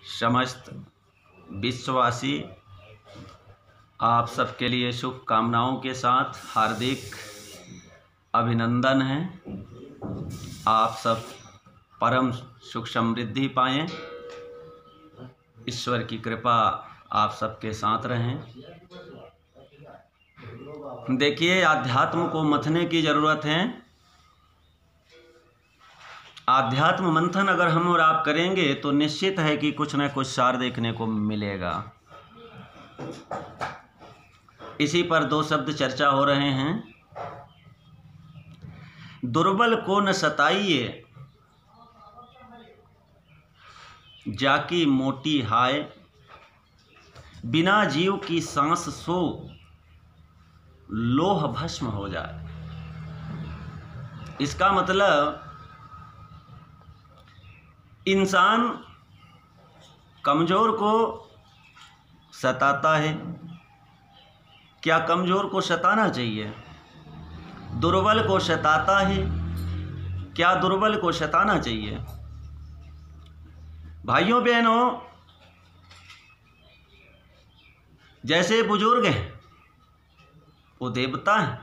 समस्त विश्ववासी आप सबके लिए शुभकामनाओं के साथ हार्दिक अभिनंदन है। आप सब परम सुख समृद्धि पाएं, ईश्वर की कृपा आप सबके साथ रहें। देखिए, आध्यात्म को मथने की ज़रूरत है। आध्यात्म मंथन अगर हम और आप करेंगे तो निश्चित है कि कुछ न कुछ सार देखने को मिलेगा। इसी पर दो शब्द चर्चा हो रहे हैं। दुर्बल को न सताइए, जाकी मोटी हाय, बिना जीव की सांस सो लोह भस्म हो जाए। इसका मतलब इंसान कमज़ोर को सताता है। क्या कमज़ोर को सताना चाहिए? दुर्बल को सताता है। क्या दुर्बल को सताना चाहिए? भाइयों बहनों, जैसे बुजुर्ग हैं वो देवता हैं,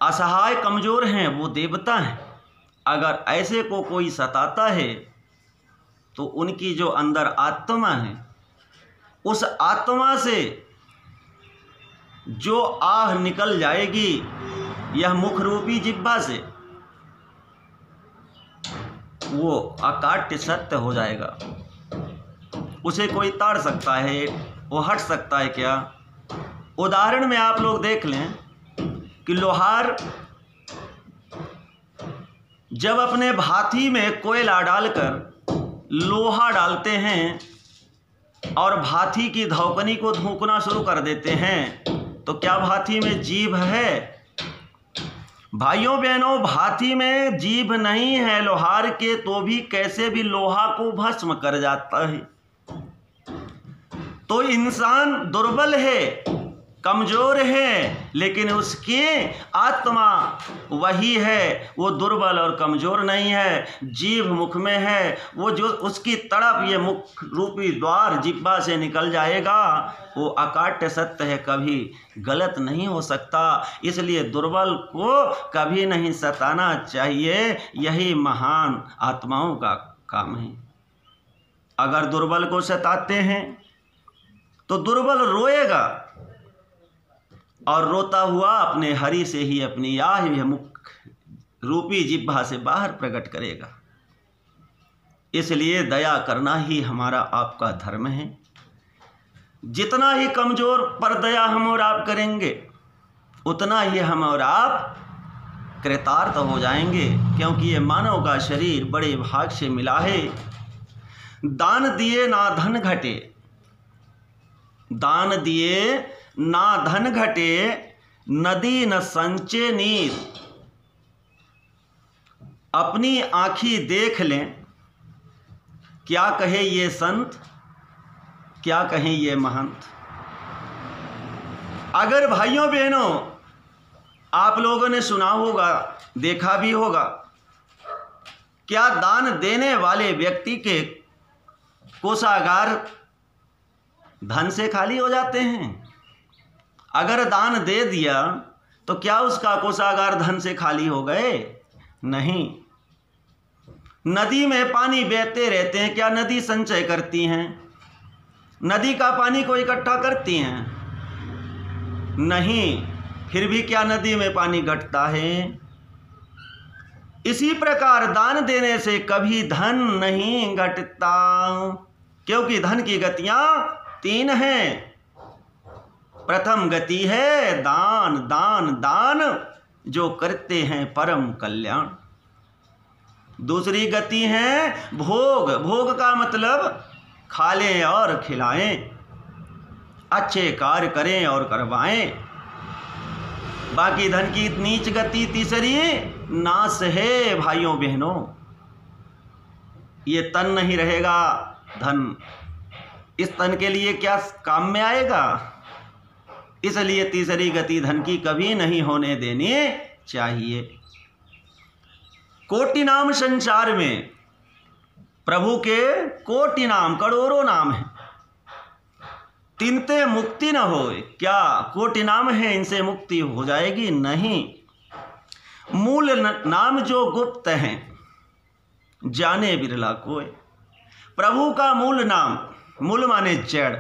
असहाय कमज़ोर हैं वो देवता हैं। अगर ऐसे को कोई सताता है तो उनकी जो अंदर आत्मा है, उस आत्मा से जो आह निकल जाएगी यह मुख रूपी जिह्वा से, वो अकाट्य सत्य हो जाएगा। उसे कोई ताड़ सकता है, वो हट सकता है क्या? उदाहरण में आप लोग देख लें कि लोहार जब अपने भाथी में कोयला डालकर लोहा डालते हैं और भाथी की धौकनी को धूकना शुरू कर देते हैं, तो क्या भाथी में जीभ है? भाइयों बहनों, भाथी में जीभ नहीं है लोहार के, तो भी कैसे भी लोहा को भस्म कर जाता है। तो इंसान दुर्बल है, कमज़ोर है, लेकिन उसकी आत्मा वही है। वो दुर्बल और कमज़ोर नहीं है। जीभ मुख में है, वो जो उसकी तड़प ये मुख रूपी द्वार जिह्वा से निकल जाएगा, वो अकाट्य सत्य है, कभी गलत नहीं हो सकता। इसलिए दुर्बल को कभी नहीं सताना चाहिए। यही महान आत्माओं का काम है। अगर दुर्बल को सताते हैं तो दुर्बल रोएगा और रोता हुआ अपने हरि से ही अपनी आह मुख रूपी जिह्वा से बाहर प्रकट करेगा। इसलिए दया करना ही हमारा आपका धर्म है। जितना ही कमज़ोर पर दया हम और आप करेंगे, उतना ही हम और आप कृतार्थ हो जाएंगे, क्योंकि ये मानव का शरीर बड़े भाग से मिला है। दान दिए ना धन घटे, दान दिए ना धन घटे, नदी न संचे नीर। अपनी आँखी देख लें, क्या कहे ये संत, क्या कहें ये महंत। अगर भाइयों बहनों आप लोगों ने सुना होगा, देखा भी होगा, क्या दान देने वाले व्यक्ति के कोषागार धन से खाली हो जाते हैं? अगर दान दे दिया तो क्या उसका कोषागार धन से खाली हो गए? नहीं। नदी में पानी बहते रहते हैं, क्या नदी संचय करती हैं? नदी का पानी को इकट्ठा करती हैं? नहीं। फिर भी क्या नदी में पानी घटता है? इसी प्रकार दान देने से कभी धन नहीं घटता, क्योंकि धन की गतियां तीन हैं। प्रथम गति है दान, दान दान जो करते हैं परम कल्याण। दूसरी गति है भोग, भोग का मतलब खा लें और खिलाएं, अच्छे कार्य करें और करवाएं। बाकी धन की नीच गति तीसरी नाश है। भाइयों बहनों, ये तन नहीं रहेगा, धन इस तन के लिए क्या काम में आएगा? इसलिए तीसरी गति धन की कभी नहीं होने देनी चाहिए। कोटि नाम संसार में प्रभु के कोटि नाम, करोड़ों नाम है, तिनते मुक्ति न होए। क्या कोटि नाम है, इनसे मुक्ति हो जाएगी? नहीं। मूल नाम जो गुप्त हैं, जाने बिरला कोय। प्रभु का मूल नाम, मूल माने जड़।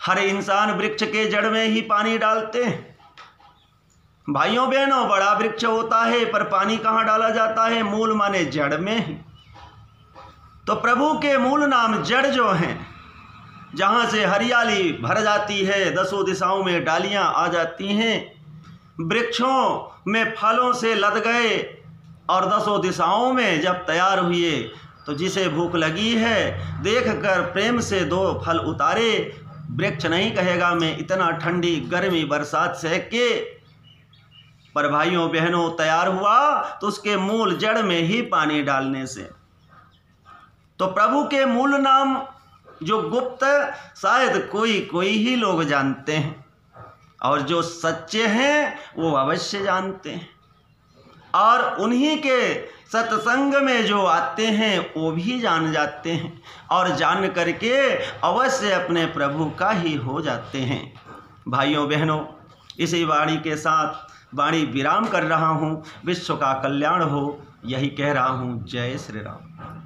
हर इंसान वृक्ष के जड़ में ही पानी डालते हैं। भाइयों बहनों, बड़ा वृक्ष होता है पर पानी कहाँ डाला जाता है? मूल माने जड़ में ही। तो प्रभु के मूल नाम जड़ जो हैं, जहाँ से हरियाली भर जाती है, दसों दिशाओं में डालियाँ आ जाती हैं, वृक्षों में फलों से लद गए और दसों दिशाओं में जब तैयार हुए तो जिसे भूख लगी है देख कर प्रेम से 2 फल उतारे। वृक्ष नहीं कहेगा मैं इतना ठंडी गर्मी बरसात सह के, पर भाइयों बहनों तैयार हुआ तो उसके मूल जड़ में ही पानी डालने से। तो प्रभु के मूल नाम जो गुप्त शायद कोई ही लोग जानते हैं, और जो सच्चे हैं वो अवश्य जानते हैं, और उन्हीं के सत्संग में जो आते हैं वो भी जान जाते हैं, और जान करके अवश्य अपने प्रभु का ही हो जाते हैं। भाइयों बहनों, इसी वाणी के साथ वाणी विराम कर रहा हूँ। विश्व का कल्याण हो, यही कह रहा हूँ। जय श्री राम।